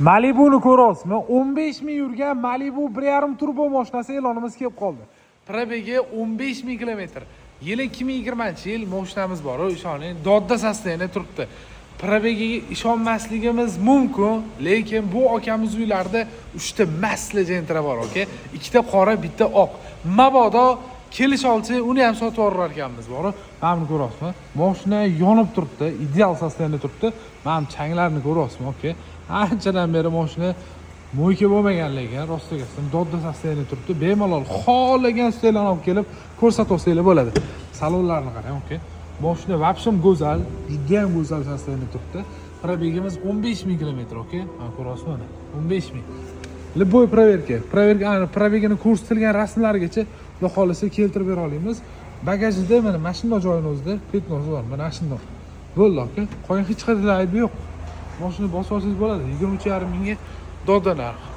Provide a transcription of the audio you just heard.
Malibu'ni ko'ryapsizmi? 15 ming yurgan Malibu 1.5 turbo mashinasi e'lonimiz kelib qoldi. Probegi 15 ming kilometr. Yili 2020-yil mashinamiz bor, ishoning, dodda sostoyanida turibdi. Probegiga ishonmasligimiz mumkin, lekin bu akamiz uylarida 3 ta masla Gentra bor, okey? 2 ta qora, bitta oq. Mabodo kelish olsa, uni ham sotib yurar ekanmiz, bor. Mana buni ko'ryapsizmi? Mashina yonib turibdi, ideal sostoyanida turibdi. Mana changlarni ko'ryapsizmi, okey? Anchadan beri mashina mo'yka bo'lmagan lekin rostiga dodda sostoyanida turibdi. Bemalol xohlagan stilni olib kelib ko'rsatib olsanglar bo'ladi. Salonlarni qarang, okey? Mashina vobsham go'zal, juda ham go'zal sostoyanida turibdi. Probegimiz 15 ming kilometr, okey? Mana ko'ryapsizmi mana? 15 ming. Любой проверка. Probegini ko'rsatilgan rasmlarigacha xudo xolisa keltirib bera olamiz. Bagajida mana mashina joyini o'zida petnoz bor. Mana shunda. Bo'ldi, okey? Qolgan hech qanday aybi yo'q. Mashina bosib olsangiz bo'ladi. 23,5 mingga dodda narx.